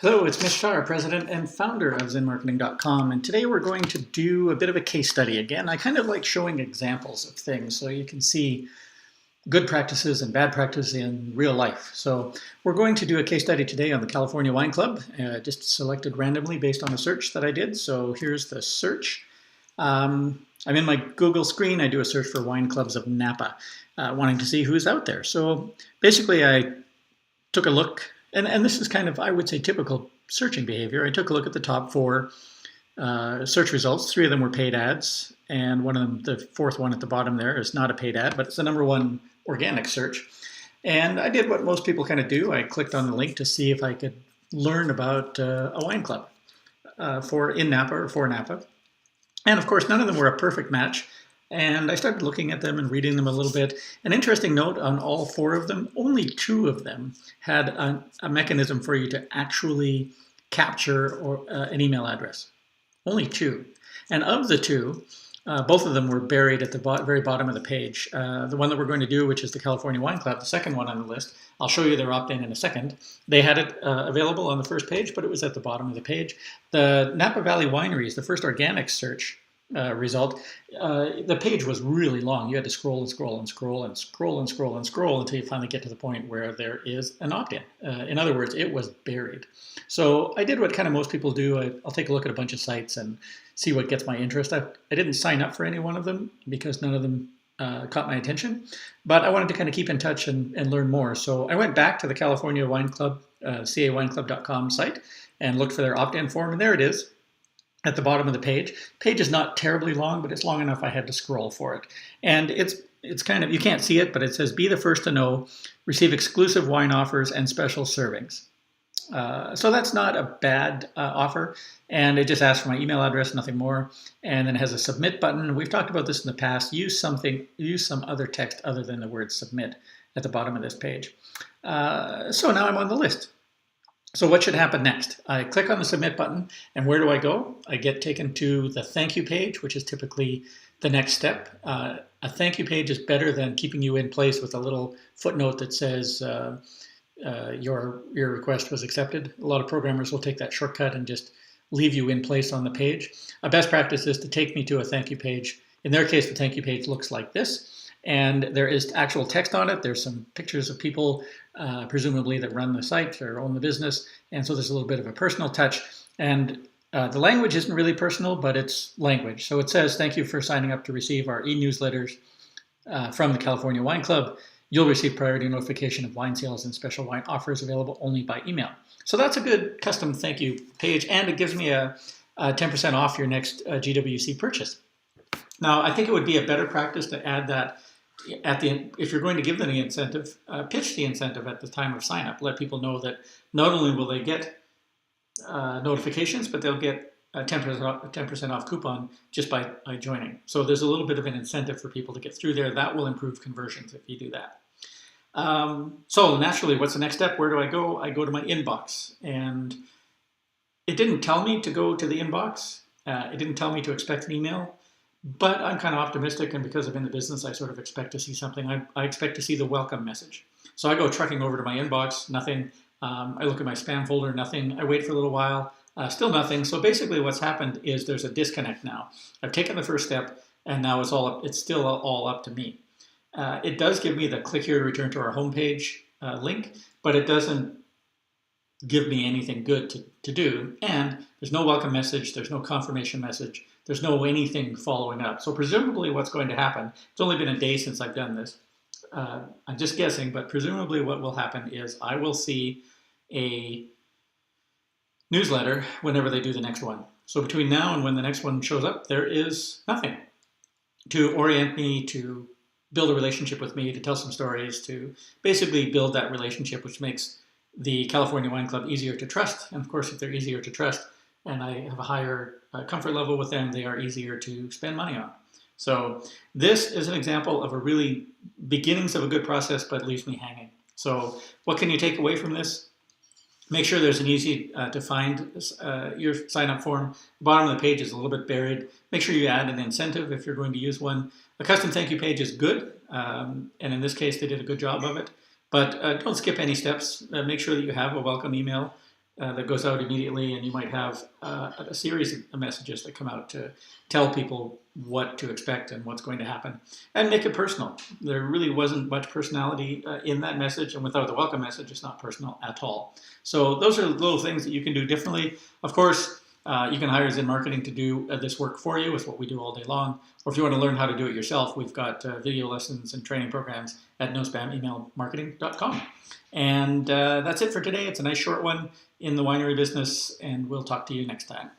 Hello, it's Mitch Shar, President and founder of ZinMarketing.com, and today we're going to do a bit of a case study again. I kind of like showing examples of things so you can see good practices and bad practice in real life. So we're going to do a case study today on the California Wine Club, just selected randomly based on a search that I did. So here's the search. I'm in my Google screen. I do a search for wine clubs of Napa, wanting to see who's out there. So basically I took a look, and this is kind of, I would say, typical searching behavior. I took a look at the top four search results. Three of them were paid ads, and one of them, the fourth one at the bottom there, is not a paid ad, but it's the number one organic search. And I did what most people kind of do. I clicked on the link to see if I could learn about a wine club in Napa or for Napa. And of course, none of them were a perfect match. And I started looking at them and reading them a little bit. An interesting note on all four of them, only two of them had a mechanism for you to actually capture an email address. Only two. And of the two, both of them were buried at the very bottom of the page. The one that we're going to do, which is the California Wine Club, the second one on the list, I'll show you their opt-in in a second. They had it available on the first page, but it was at the bottom of the page. The Napa Valley Wineries, the first organic search result, the page was really long. You had to scroll and scroll and scroll and scroll and scroll and scroll until you finally get to the point where there is an opt-in. In other words, it was buried. So I did what kind of most people do. I'll take a look at a bunch of sites and see what gets my interest. I didn't sign up for any one of them because none of them caught my attention, but I wanted to kind of keep in touch and learn more. So I went back to the California Wine Club, cawineclub.com site, and looked for their opt-in form, and there it is at the bottom of the page. Page is not terribly long, but it's long enough I had to scroll for it. And it's kind of, you can't see it, but it says, be the first to know, receive exclusive wine offers and special servings. So that's not a bad offer. And it just asks for my email address, nothing more. And then it has a submit button. We've talked about this in the past. Use some other text other than the word submit at the bottom of this page. So now I'm on the list. So what should happen next? I click on the submit button, and where do I go? I get taken to the thank you page, which is typically the next step. A thank you page is better than keeping you in place with a little footnote that says your request was accepted. A lot of programmers will take that shortcut and just leave you in place on the page. A best practice is to take me to a thank you page. In their case, the thank you page looks like this. And there is actual text on it. There's some pictures of people, presumably that run the site or own the business. And so there's a little bit of a personal touch. And the language isn't really personal, but it's language. So it says, thank you for signing up to receive our e-newsletters from the California Wine Club. You'll receive priority notification of wine sales and special wine offers available only by email. So that's a good custom thank you page. And it gives me a 10% off your next GWC purchase. Now, I think it would be a better practice to add that if you're going to give them the incentive, pitch the incentive at the time of sign up. Let people know that not only will they get notifications, but they'll get a 10% off coupon just by joining. So there's a little bit of an incentive for people to get through there. That will improve conversions if you do that. So naturally, what's the next step? Where do I go? I go to my inbox. And it didn't tell me to go to the inbox. It didn't tell me to expect an email. But I'm kind of optimistic, and because I'm in the business, I sort of expect to see something. I expect to see the welcome message. So I go trucking over to my inbox, nothing. I look at my spam folder, nothing. I wait for a little while, still nothing. So basically what's happened is there's a disconnect now. I've taken the first step, and now it's still all up to me. It does give me the click here to return to our homepage link, but it doesn't give me anything good to do. And there's no welcome message, there's no confirmation message. There's no anything following up. So presumably what's going to happen, it's only been a day since I've done this. I'm just guessing, but presumably what will happen is I will see a newsletter whenever they do the next one. So between now and when the next one shows up, there is nothing to orient me, to build a relationship with me, to tell some stories, to basically build that relationship, which makes the California Wine Club easier to trust. And of course, if they're easier to trust, and I have a higher comfort level with them, they are easier to spend money on. So this is an example of a really beginnings of a good process, but leaves me hanging. So what can you take away from this? Make sure there's an easy to find your sign up form. The bottom of the page is a little bit buried. Make sure you add an incentive if you're going to use one. A custom thank you page is good. And in this case, they did a good job of it. But don't skip any steps. Make sure that you have a welcome email that goes out immediately, and you might have a series of messages that come out to tell people what to expect and what's going to happen, and make it personal. There really wasn't much personality in that message, and without the welcome message, it's not personal at all. So those are little things that you can do differently. Of course, you can hire ZinMarketing to do this work for you. It's what we do all day long. Or if you want to learn how to do it yourself, we've got video lessons and training programs at nospamemailmarketing.com. And that's it for today. It's a nice short one in the winery business, and we'll talk to you next time.